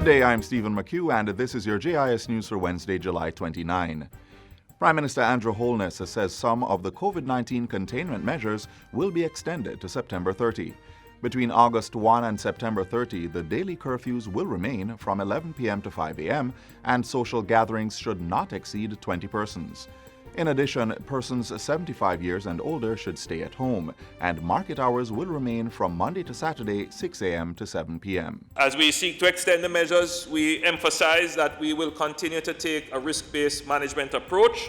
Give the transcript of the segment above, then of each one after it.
day, I'm Stephen McHugh, and this is your JIS News for Wednesday, July 29. Prime Minister Andrew Holness says some of the COVID-19 containment measures will be extended to September 30. Between August 1 and September 30, the daily curfews will remain from 11 p.m. to 5 a.m., and social gatherings should not exceed 20 persons. In addition, persons 75 years and older should stay at home, and market hours will remain from Monday to Saturday, 6 a.m. to 7 p.m. As we seek to extend the measures, we emphasize that we will continue to take a risk-based management approach,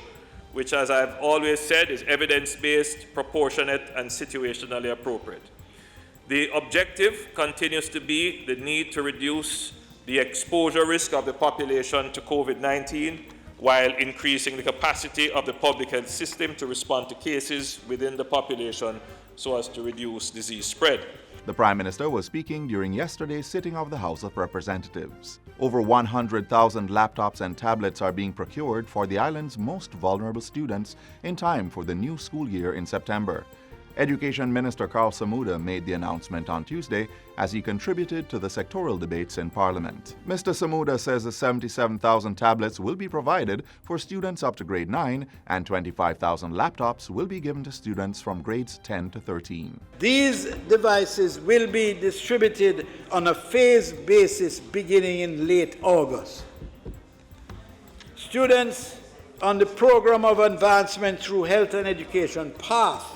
which, as I've always said, is evidence-based, proportionate, and situationally appropriate. The objective continues to be the need to reduce the exposure risk of the population to COVID-19 while increasing the capacity of the public health system to respond to cases within the population so as to reduce disease spread. The Prime Minister was speaking during yesterday's sitting of the House of Representatives. Over 100,000 laptops and tablets are being procured for the island's most vulnerable students in time for the new school year in September. Education Minister Karl Samuda made the announcement on Tuesday as he contributed to the sectoral debates in Parliament. Mr. Samuda says the 77,000 tablets will be provided for students up to grade 9 and 25,000 laptops will be given to students from grades 10 to 13. These devices will be distributed on a phased basis beginning in late August. Students on the Program of Advancement through Health and Education PATH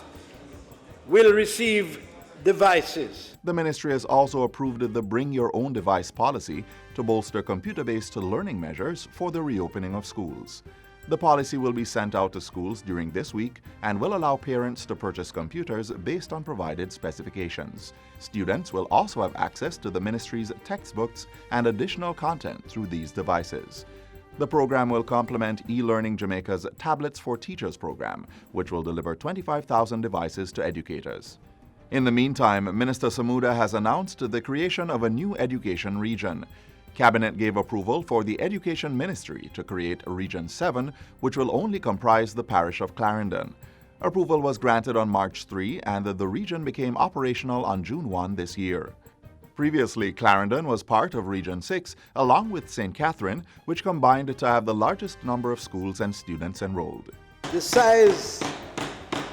will receive devices. The ministry has also approved the Bring Your Own Device policy to bolster computer-based learning measures for the reopening of schools. The policy will be sent out to schools during this week and will allow parents to purchase computers based on provided specifications. Students will also have access to the ministry's textbooks and additional content through these devices. The program will complement eLearning Jamaica's Tablets for Teachers program, which will deliver 25,000 devices to educators. In the meantime, Minister Samuda has announced the creation of a new education region. Cabinet gave approval for the Education Ministry to create Region 7, which will only comprise the parish of Clarendon. Approval was granted on March 3, and the region became operational on June 1 this year. Previously, Clarendon was part of Region 6, along with St. Catherine, which combined to have the largest number of schools and students enrolled. The size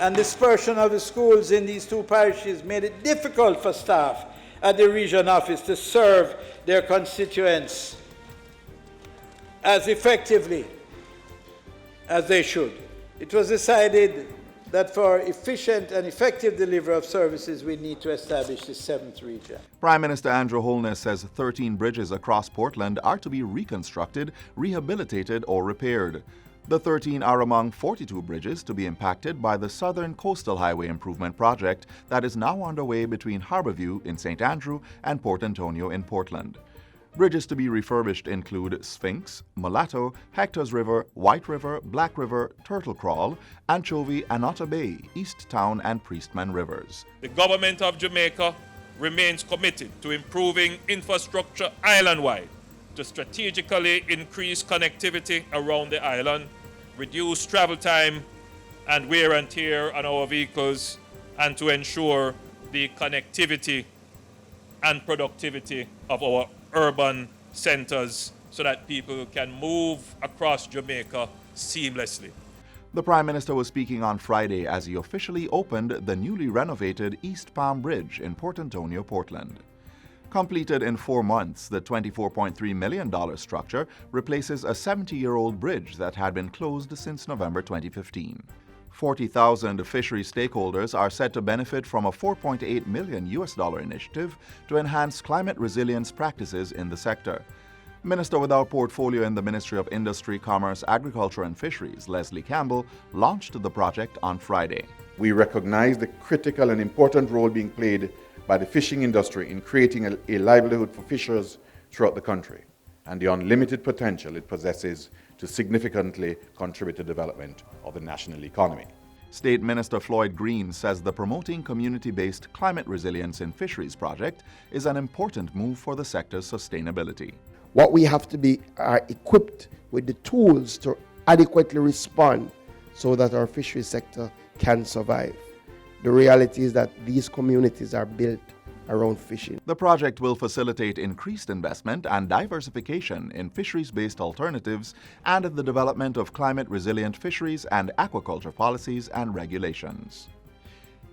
and dispersion of the schools in these two parishes made it difficult for staff at the region office to serve their constituents as effectively as they should. It was decided that for efficient and effective delivery of services, we need to establish the 7th region. Prime Minister Andrew Holness says 13 bridges across Portland are to be reconstructed, rehabilitated, or repaired. The 13 are among 42 bridges to be impacted by the Southern Coastal Highway Improvement Project that is now underway between Harborview in St. Andrew and Port Antonio in Portland. Bridges to be refurbished include Sphinx, Mulatto, Hector's River, White River, Black River, Turtle Crawl, Anchovy, and Otter Bay, East Town, and Priestman Rivers. The government of Jamaica remains committed to improving infrastructure island-wide to strategically increase connectivity around the island, reduce travel time and wear and tear on our vehicles, and to ensure the connectivity and productivity of our urban centers so that people can move across Jamaica seamlessly. The Prime Minister was speaking on Friday as he officially opened the newly renovated East Palm Bridge in Port Antonio, Portland. Completed in 4 months, the $24.3 million structure replaces a 70-year-old bridge that had been closed since November 2015. 40,000 fishery stakeholders are set to benefit from a $4.8 million initiative to enhance climate resilience practices in the sector. Minister without portfolio in the Ministry of Industry, Commerce, Agriculture and Fisheries, Leslie Campbell, launched the project on Friday. We recognize the critical and important role being played by the fishing industry in creating a livelihood for fishers throughout the country, and the unlimited potential it possesses to significantly contribute to development of the national economy. State Minister Floyd Green says the Promoting Community-Based Climate Resilience in Fisheries project is an important move for the sector's sustainability. What we have to be are equipped with the tools to adequately respond so that our fisheries sector can survive. The reality is that these communities are built around fishing. The project will facilitate increased investment and diversification in fisheries-based alternatives and the development of climate-resilient fisheries and aquaculture policies and regulations.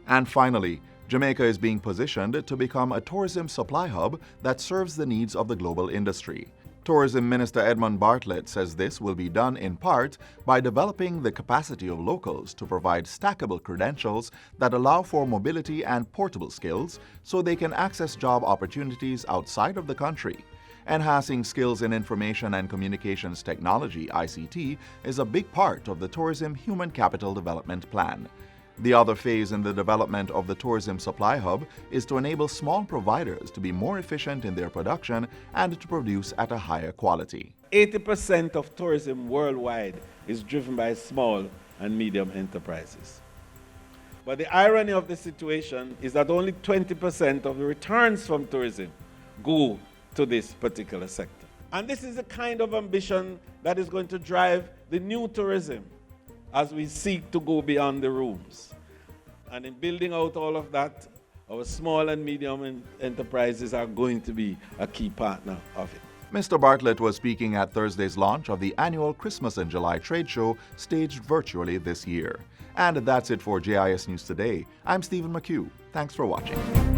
And finally, Jamaica is being positioned to become a tourism supply hub that serves the needs of the global industry. Tourism Minister Edmund Bartlett says this will be done in part by developing the capacity of locals to provide stackable credentials that allow for mobility and portable skills so they can access job opportunities outside of the country. Enhancing skills in information and communications technology, ICT, is a big part of the Tourism Human Capital Development Plan. The other phase in the development of the Tourism Supply Hub is to enable small providers to be more efficient in their production and to produce at a higher quality. 80% of tourism worldwide is driven by small and medium enterprises. But the irony of the situation is that only 20% of the returns from tourism go to this particular sector. And this is the kind of ambition that is going to drive the new tourism as we seek to go beyond the rooms. And in building out all of that, our small and medium enterprises are going to be a key partner of it. Mr. Bartlett was speaking at Thursday's launch of the annual Christmas in July trade show staged virtually this year. And that's it for JIS News Today. I'm Stephen McHugh. Thanks for watching.